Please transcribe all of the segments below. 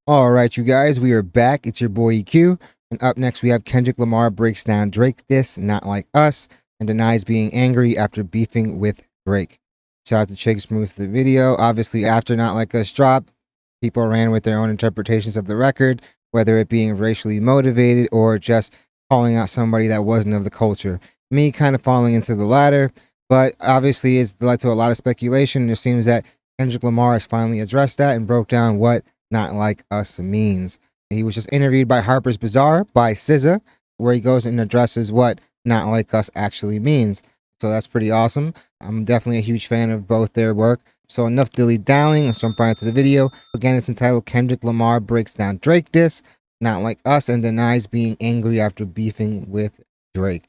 All right, you guys, we are back. It's your boy EQ. And up next, we have Kendrick Lamar breaks down Drake's diss, Not Like Us, and denies being angry after beefing with Drake. Shout out to Chig Smooth for the video. Obviously, after Not Like Us dropped, people ran with their own interpretations of the record, whether it being racially motivated or just calling out somebody that wasn't of the culture. Me kind of falling into the latter, but obviously it's led to a lot of speculation. It seems that Kendrick Lamar has finally addressed that and broke down what Not Like Us means. He was just interviewed by Harper's Bazaar by SZA, where he goes and addresses what Not Like Us actually means. So that's pretty awesome. I'm definitely a huge fan of both their work. So enough dilly-dallying, let's jump right into the video. Again, it's entitled Kendrick Lamar breaks down Drake diss, Not Like Us, and denies being angry after beefing with Drake.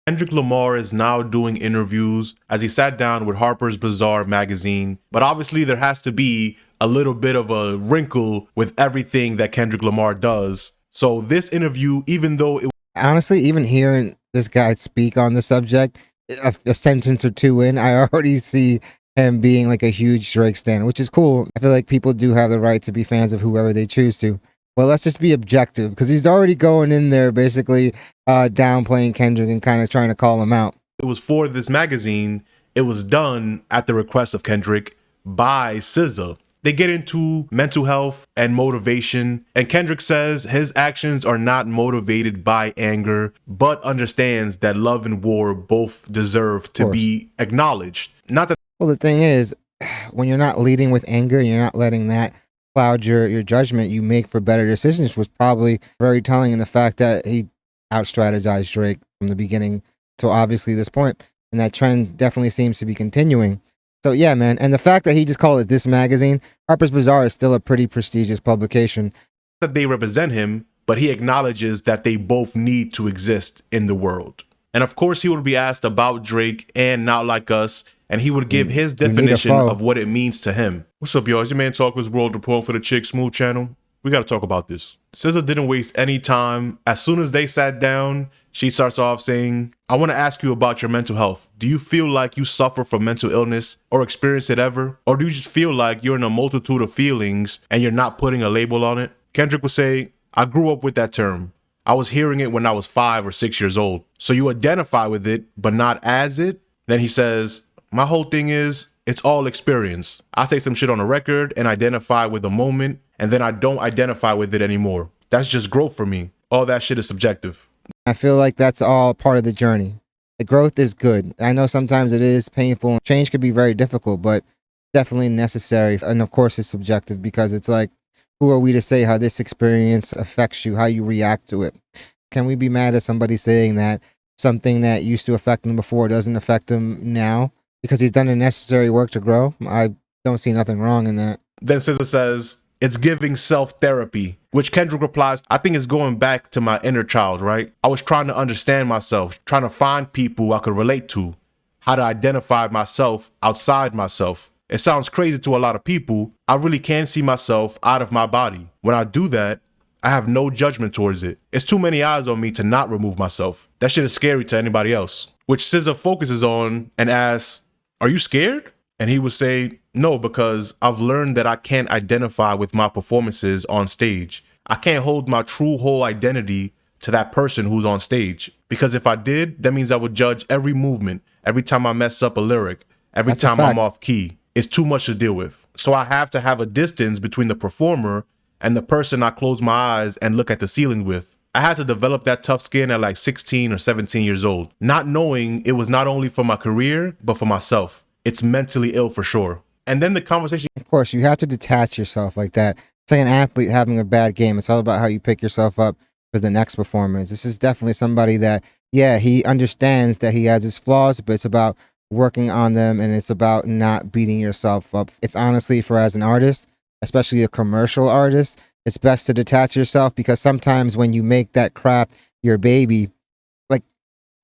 Kendrick Lamar is now doing interviews as he sat down with Harper's Bazaar magazine, but obviously there has to be a little bit of a wrinkle with everything that Kendrick Lamar does. So this interview, even though it honestly, even hearing this guy speak on the subject, a sentence or two in, I already see him being like a huge Drake stan, which is cool. I feel like people do have the right to be fans of whoever they choose to. Well, let's just be objective, because he's already going in there basically downplaying Kendrick and kind of trying to call him out. It was for this magazine. It was done at the request of Kendrick by SZA. They get into mental health and motivation, and Kendrick says his actions are not motivated by anger, but understands that love and war both deserve to be acknowledged. Not that. Well, the thing is, when you're not leading with anger, you're not letting that cloud your judgment, you make for better decisions, was probably very telling in the fact that he out-strategized Drake from the beginning to obviously this point, and that trend definitely seems to be continuing. So yeah, man, and the fact that he just called it DISS magazine, Harper's Bazaar is still a pretty prestigious publication. That they represent him, but he acknowledges that they both need to exist in the world. And of course, he would be asked about Drake and Not Like Us, and he would give his definition of what it means to him. What's up, y'all? It's your man Talkless World Report for the Chig Smooth channel. We got to talk about this. SZA didn't waste any time. As soon as they sat down, she starts off saying, I want to ask you about your mental health. Do you feel like you suffer from mental illness or experience it ever? Or do you just feel like you're in a multitude of feelings and you're not putting a label on it? Kendrick would say, I grew up with that term. I was hearing it when I was 5 or 6 years old. So you identify with it, but not as it? Then he says, my whole thing is, it's all experience. I say some shit on a record and identify with a moment, and then I don't identify with it anymore. That's just growth for me. All that shit is subjective. I feel like that's all part of the journey. The growth is good. I know sometimes it is painful. Change could be very difficult, but definitely necessary. And of course, it's subjective, because it's like, who are we to say how this experience affects you, how you react to it? Can we be mad at somebody saying that something that used to affect them before doesn't affect them now because he's done the necessary work to grow? I don't see nothing wrong in that. Then SZA says, it's giving self-therapy, which Kendrick replies, I think it's going back to my inner child, right? I was trying to understand myself, trying to find people I could relate to, how to identify myself outside myself. It sounds crazy to a lot of people. I really can see myself out of my body. When I do that, I have no judgment towards it. It's too many eyes on me to not remove myself. That shit is scary to anybody else. Which SZA focuses on and asks, are you scared? And he would say, no, because I've learned that I can't identify with my performances on stage. I can't hold my true whole identity to that person who's on stage. Because if I did, that means I would judge every movement, every time I mess up a lyric, every time I'm off key. It's too much to deal with. So I have to have a distance between the performer and the person I close my eyes and look at the ceiling with. I had to develop that tough skin at like 16 or 17 years old, not knowing it was not only for my career, but for myself. It's mentally ill for sure. And then the conversation. Of course, you have to detach yourself like that. It's like an athlete having a bad game. It's all about how you pick yourself up for the next performance. This is definitely somebody that, yeah, he understands that he has his flaws, but it's about working on them, and it's about not beating yourself up. It's honestly, for as an artist, especially a commercial artist, it's best to detach yourself, because sometimes when you make that crap your baby, like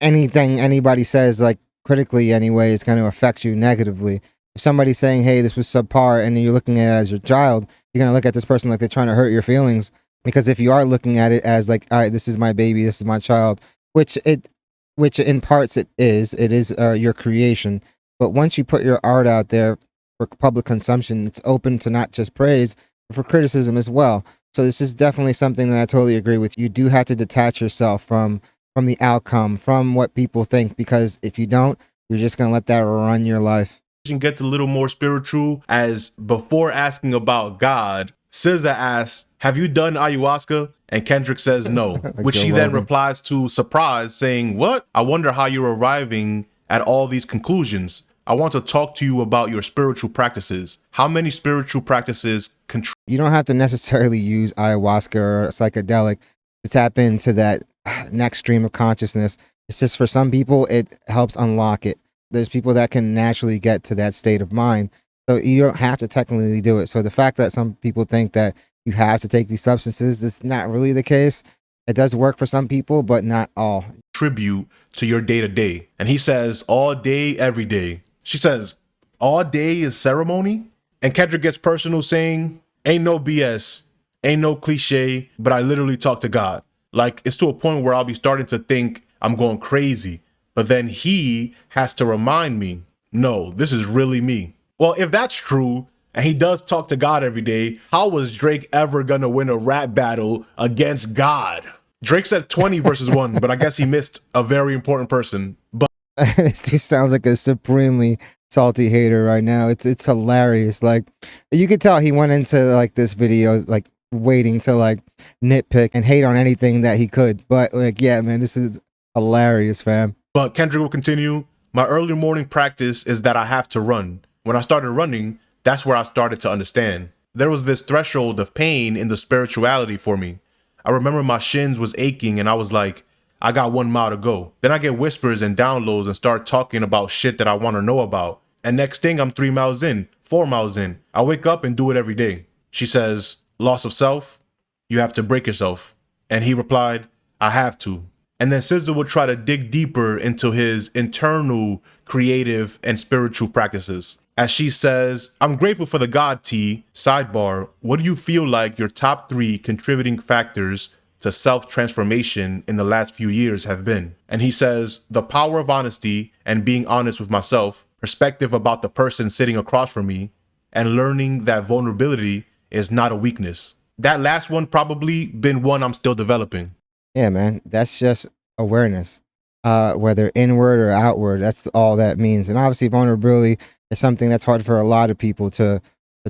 anything anybody says, like critically anyway, is going to affect you negatively. If somebody's saying, hey, this was subpar, and you're looking at it as your child, you're going to look at this person like they're trying to hurt your feelings. Because if you are looking at it as like, all right, this is my baby, this is my child, which in parts it is your creation. But once you put your art out there for public consumption, it's open to not just praise, but for criticism as well. So this is definitely something that I totally agree with. You do have to detach yourself from the outcome, from what people think, because if you don't, you're just gonna let that run your life. Gets a little more spiritual, as before asking about God, SZA asks, "Have you done ayahuasca?" And Kendrick says no, Like which Joe he then Rogan. replies to surprise, saying, "What? I wonder how you're arriving at all these conclusions. I want to talk to you about your spiritual practices. How many spiritual practices contribute You don't have to necessarily use ayahuasca or psychedelic to tap into that next stream of consciousness. It's just for some people, it helps unlock it. There's people that can naturally get to that state of mind. So you don't have to technically do it. So the fact that some people think that you have to take these substances, that's not really the case. It does work for some people, but not all. to your day to day?" And he says, "All day, every day." She says, "All day is ceremony?" And Kendrick gets personal, saying, "Ain't no BS, ain't no cliche, but I literally talk to God. Like, it's to a point where I'll be starting to think I'm going crazy, but then he has to remind me, no, this is really me." Well, if that's true, and he does talk to God every day, how was Drake ever gonna win a rap battle against God? Drake said 20 versus 1, but I guess he missed a very important person. But This dude sounds like a supremely salty hater right now. It's hilarious. Like you could tell he went into like this video like waiting to like nitpick and hate on anything that he could. But like, yeah, man, this is hilarious, fam. Kendrick will continue, "My early morning practice is that I have to run. When I started running, that's where I started to understand. There was this threshold of pain in the spirituality for me. I remember my shins was aching and I was like, I got 1 mile to go. Then I get whispers and downloads and start talking about shit that I want to know about. And next thing I'm 3 miles in, 4 miles in. I wake up and do it every day." She says, "Loss of self? You have to break yourself." And he replied, "I have to." And then SZA would try to dig deeper into his internal creative and spiritual practices. As she says, "I'm grateful for the God T. Sidebar, what do you feel like your top 3 contributing factors to self-transformation in the last few years have been?" And he says, "The power of honesty and being honest with myself, perspective about the person sitting across from me, and learning that vulnerability is not a weakness." That last one probably been one I'm still developing. Yeah, man, that's just awareness. Whether inward or outward, that's all that means. And obviously, vulnerability is something that's hard for a lot of people to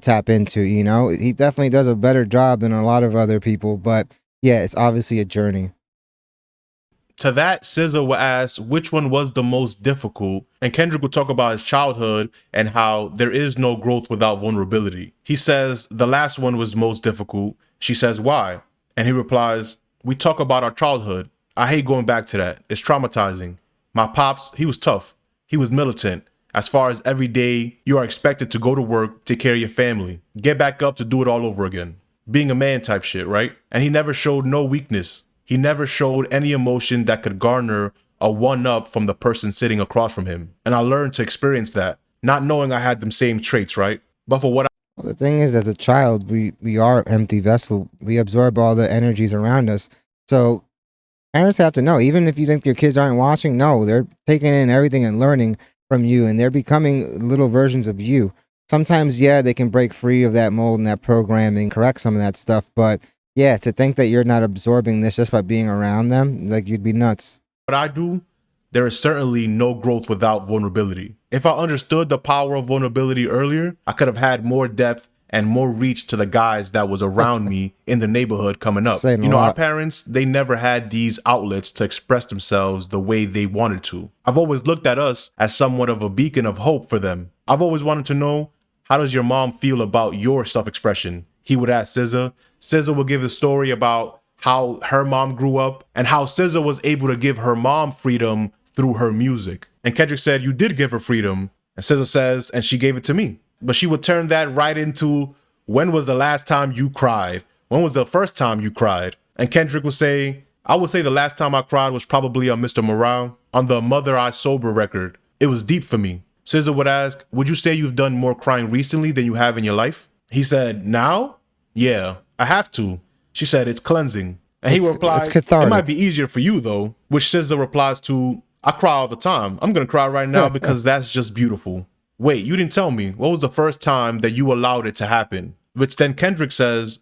tap into. You know, he definitely does a better job than a lot of other people. But yeah, it's obviously a journey. To that, SZA will ask which one was the most difficult, and Kendrick will talk about his childhood and how there is no growth without vulnerability. He says the last one was most difficult. She says, "Why?" And he replies, "We talk about our childhood. I hate going back to that. It's traumatizing. My pops, he was tough. He was militant. As far as every day, you are expected to go to work, take care of your family, get back up to do it all over again. Being a man type shit, right? And he never showed no weakness. He never showed any emotion that could garner a one-up from the person sitting across from him. And I learned to experience that, not knowing I had them same traits, right? But for what Well, the thing is, as a child, we are an empty vessel. We absorb all the energies around us. So parents have to know, even if you think your kids aren't watching, no, they're taking in everything and learning from you, and they're becoming little versions of you. Sometimes, yeah, they can break free of that mold and that programming, correct some of that stuff. But yeah, to think that you're not absorbing this just by being around them, like you'd be nuts. I do, there is certainly no growth without vulnerability. If I understood the power of vulnerability earlier, I could have had more depth and more reach to the guys that was around me in the neighborhood coming up. Saying a You know, our lot. parents, they never had these outlets to express themselves the way they wanted to. I've always looked at us as somewhat of a beacon of hope for them. I've always wanted to know, how does your mom feel about your self-expression? He would ask SZA. SZA would give a story about how her mom grew up and how SZA was able to give her mom freedom through her music. And Kendrick said, "You did give her freedom." And SZA says, "And she gave it to me." But she would turn that right into, "When was the last time you cried? When was the first time you cried?" And Kendrick would say, "I would say the last time I cried was probably on Mr. Morale, on the Mother I Sober record. It was deep for me." SZA would ask, "Would you say you've done more crying recently than you have in your life?" He said, "Now? Yeah, I have to." She said, "It's cleansing." And he It's replied, "It might cathartic. be easier for you though," which SZA replies to, "I cry all the time. I'm gonna cry right now because that's just beautiful." Wait, you didn't tell me. What was the first time that you allowed it to happen? Which then Kendrick says,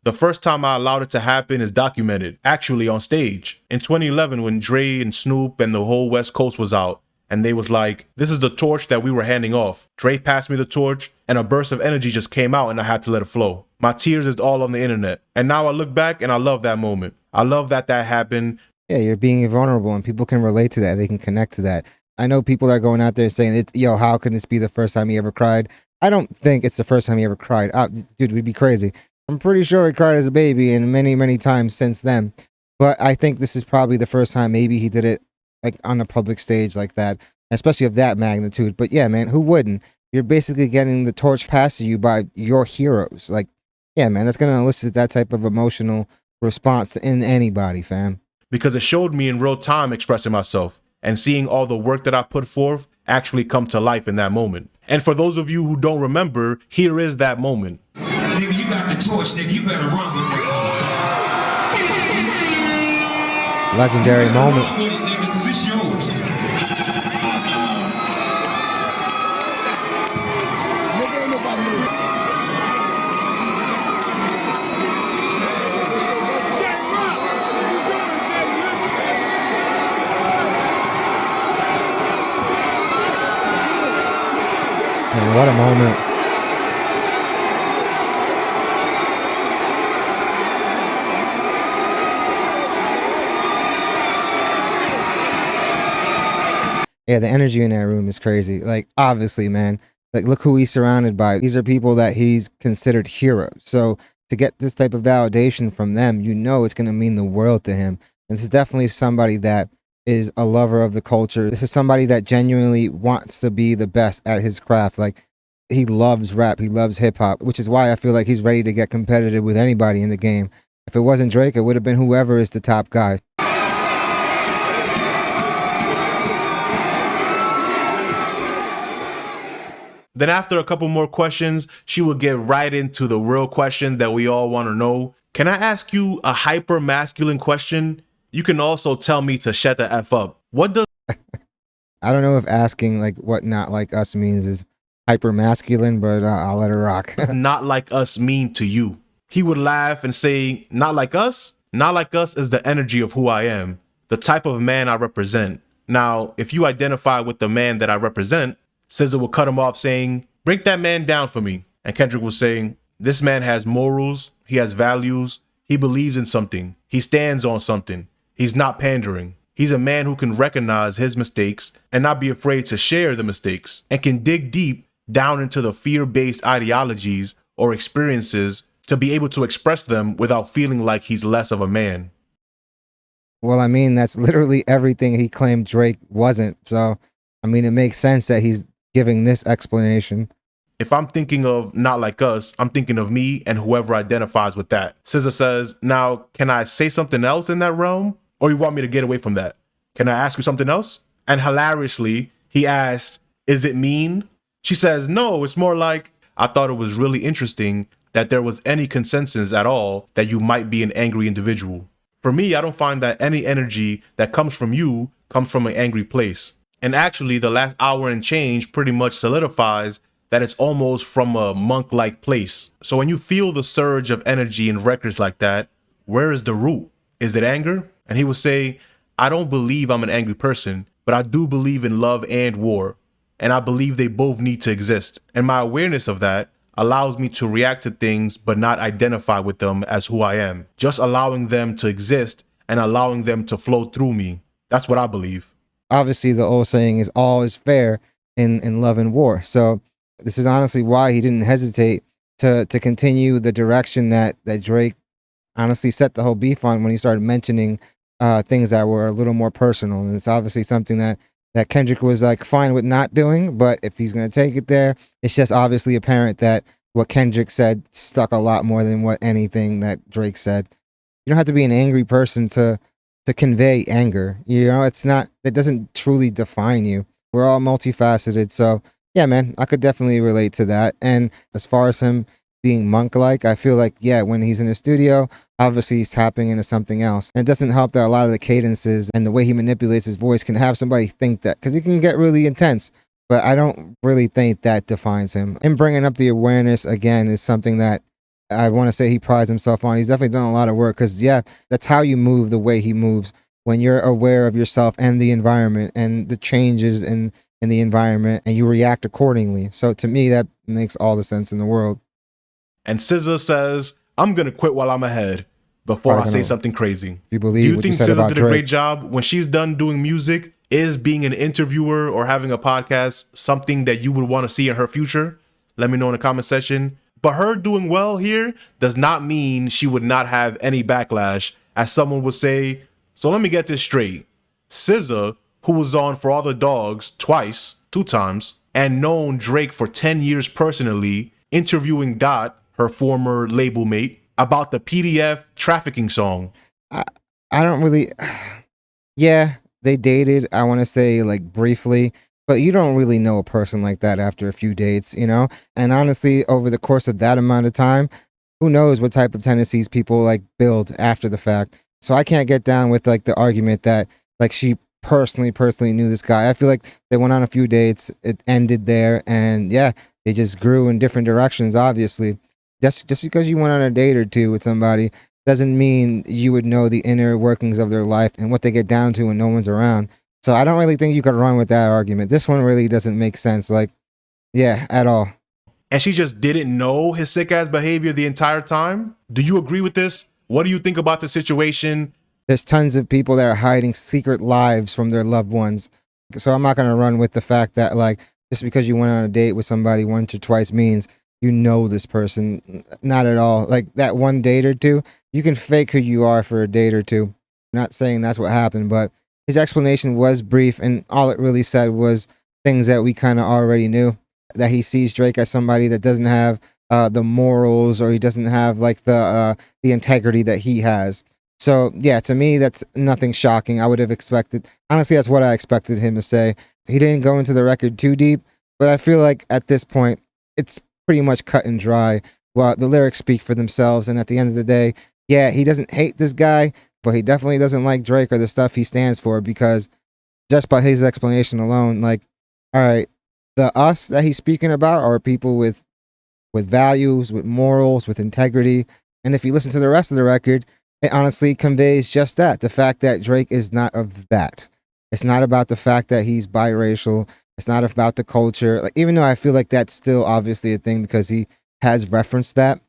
The first time I allowed it to happen is documented, actually on stage. In 2011 when Dre and Snoop and the whole West Coast was out, and they was like, this is the torch that we were handing off. Dre passed me the torch, and a burst of energy just came out and I had to let it flow. My tears is all on the internet. And now I look back and I love that moment. I love that happened. Yeah, you're being vulnerable and people can relate to that. They can connect to that. I know people are going out there saying, yo, how can this be the first time he ever cried? I don't think it's the first time he ever cried. Dude, we'd be crazy. I'm pretty sure he cried as a baby and many, many times since then. But I think this is probably the first time maybe he did it like on a public stage like that, especially of that magnitude. But yeah, man, who wouldn't? You're basically getting the torch passed to you by your heroes. Like, yeah, man, that's going to elicit that type of emotional response in anybody, fam. Because it showed me in real time expressing myself and seeing all the work that I put forth actually come to life in that moment. And for those of you who don't remember, here is that moment. Nigga, you got the torch, nigga. You better run with it. Legendary moment. Run with it, nigga, because it's yours. Man, what a moment. Yeah, the energy in that room is crazy. Like, obviously, man, like, look who he's surrounded by. These are people that he's considered heroes. So to get this type of validation from them, you know it's going to mean the world to him. And this is definitely somebody that is a lover of the culture. This is somebody that genuinely wants to be the best at his craft. Like, he loves rap. He loves hip hop, which is why I feel like he's ready to get competitive with anybody in the game. If it wasn't Drake, it would have been whoever is the top guy. Then after a couple more questions, she will get right into the real question that we all want to know. Can I ask you a hyper masculine question? You can also tell me to shut the F up. What does I don't know if asking like what not like us means is hyper masculine, but I'll let it rock. not like us mean to you? He would laugh and say, not like us? Not like us is the energy of who I am, the type of man I represent. Now, if you identify with the man that I represent, SZA will cut him off saying, break that man down for me. And Kendrick was saying, this man has morals, he has values, he believes in something, he stands on something, he's not pandering. He's a man who can recognize his mistakes and not be afraid to share the mistakes, and can dig deep down into the fear-based ideologies or experiences to be able to express them without feeling like he's less of a man. Well, I mean, that's literally everything he claimed Drake wasn't. So, I mean, it makes sense that he's giving this explanation. If I'm thinking of not like us, I'm thinking of me and whoever identifies with that. SZA says, now, can I say something else in that realm? Or you want me to get away from that? Can I ask you something else? And hilariously, he asks, is it mean? She says, no, it's more like, I thought it was really interesting that there was any consensus at all that you might be an angry individual. For me, I don't find that any energy that comes from you comes from an angry place. And actually, the last hour and change pretty much solidifies that it's almost from a monk-like place. So when you feel the surge of energy in records like that, where is the root? Is it anger? And he would say, I don't believe I'm an angry person, but I do believe in love and war. And I believe they both need to exist. And my awareness of that allows me to react to things, but not identify with them as who I am. Just allowing them to exist and allowing them to flow through me. That's what I believe. Obviously, the old saying is all is fair in love and war. So this is honestly why he didn't hesitate to continue the direction that Drake honestly set the whole beef on when he started mentioning things that were a little more personal. And it's obviously something that Kendrick was like fine with not doing, but if he's going to take it there, it's just obviously apparent that what Kendrick said stuck a lot more than what anything that Drake said. You don't have to be an angry person to convey anger. You know, it doesn't truly define you. We're all multifaceted. So yeah, man, I could definitely relate to that. And as far as him being monk-like, I feel like, yeah, when he's in the studio, obviously he's tapping into something else. And it doesn't help that a lot of the cadences and the way he manipulates his voice can have somebody think that, because he can get really intense. But I don't really think that defines him. And bringing up the awareness again is something that I want to say he prides himself on. He's definitely done a lot of work because, yeah, that's how you move the way he moves when you're aware of yourself and the environment and the changes in the environment and you react accordingly. So to me, that makes all the sense in the world. And SZA says, I'm going to quit while I'm ahead before Probably I say gonna- something crazy. If you Do believe you what you think said SZA about did a Drake, great job when she's done doing music? Is being an interviewer or having a podcast something that you would want to see in her future? Let me know in the comment section. But her doing well here does not mean she would not have any backlash, as someone would say. So let me get this straight. SZA, who was on For All the Dogs twice, 2 times, and known Drake for 10 years personally, interviewing Dot, her former label mate, about the PDF trafficking song. I don't really. Yeah, they dated, I want to say like briefly, but you don't really know a person like that after a few dates, you know? And honestly, over the course of that amount of time, who knows what type of tendencies people like build after the fact. So I can't get down with like the argument that like she personally knew this guy. I feel like they went on a few dates, it ended there, and yeah, they just grew in different directions, obviously. Just because you went on a date or two with somebody doesn't mean you would know the inner workings of their life and what they get down to when no one's around. So I don't really think you could run with that argument. This one really doesn't make sense. Like, yeah, at all. And she just didn't know his sick ass behavior the entire time? Do you agree with this? What do you think about the situation? There's tons of people that are hiding secret lives from their loved ones. So I'm not going to run with the fact that, like, just because you went on a date with somebody once or twice means you know this person. Not at all. Like, that one date or two, you can fake who you are for a date or two. Not saying that's what happened, but his explanation was brief, and all it really said was things that we kind of already knew. That he sees Drake as somebody that doesn't have the morals, or he doesn't have like the integrity that he has. So yeah, to me, that's nothing shocking. I would have expected, honestly, that's what I expected him to say. He didn't go into the record too deep, but I feel like at this point, it's pretty much cut and dry. Well, the lyrics speak for themselves, and at the end of the day, yeah, he doesn't hate this guy, but he definitely doesn't like Drake or the stuff he stands for, because just by his explanation alone, like, all right, the us that he's speaking about are people with values, with morals, with integrity. And if you listen to the rest of the record, it honestly conveys just that. The fact that Drake is not of that. It's not about the fact that he's biracial. It's not about the culture. Like, even though I feel like that's still obviously a thing because he has referenced that.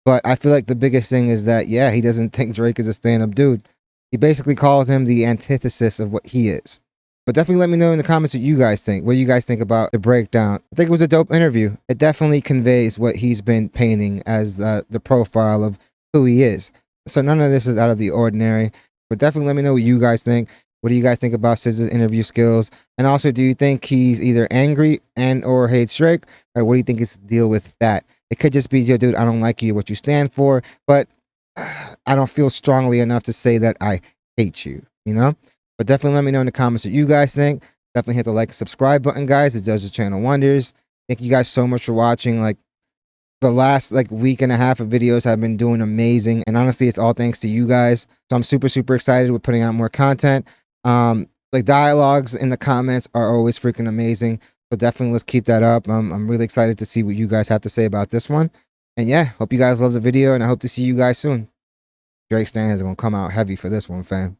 But I feel like the biggest thing is that, yeah, he doesn't think Drake is a stand-up dude. He basically calls him the antithesis of what he is. But definitely let me know in the comments what you guys think. What do you guys think about the breakdown? I think it was a dope interview. It definitely conveys what he's been painting as the profile of who he is. So none of this is out of the ordinary. But definitely let me know what you guys think. What do you guys think about SZA's interview skills? And also, do you think he's either angry and or hates Drake? Or what do you think is the deal with that? It could just be, yo, dude, I don't like you, what you stand for. But I don't feel strongly enough to say that I hate you, you know? But definitely let me know in the comments what you guys think. Definitely hit the like and subscribe button, guys. It does the channel wonders. Thank you guys so much for watching. Like, the last like week and a half of videos have been doing amazing. And honestly, it's all thanks to you guys. So I'm super excited with putting out more content. Like, dialogues in the comments are always freaking amazing. So definitely let's keep that up. I'm really excited to see what you guys have to say about this one. And yeah, hope you guys love the video, and I hope to see you guys soon. Drake Stan is going to come out heavy for this one, fam.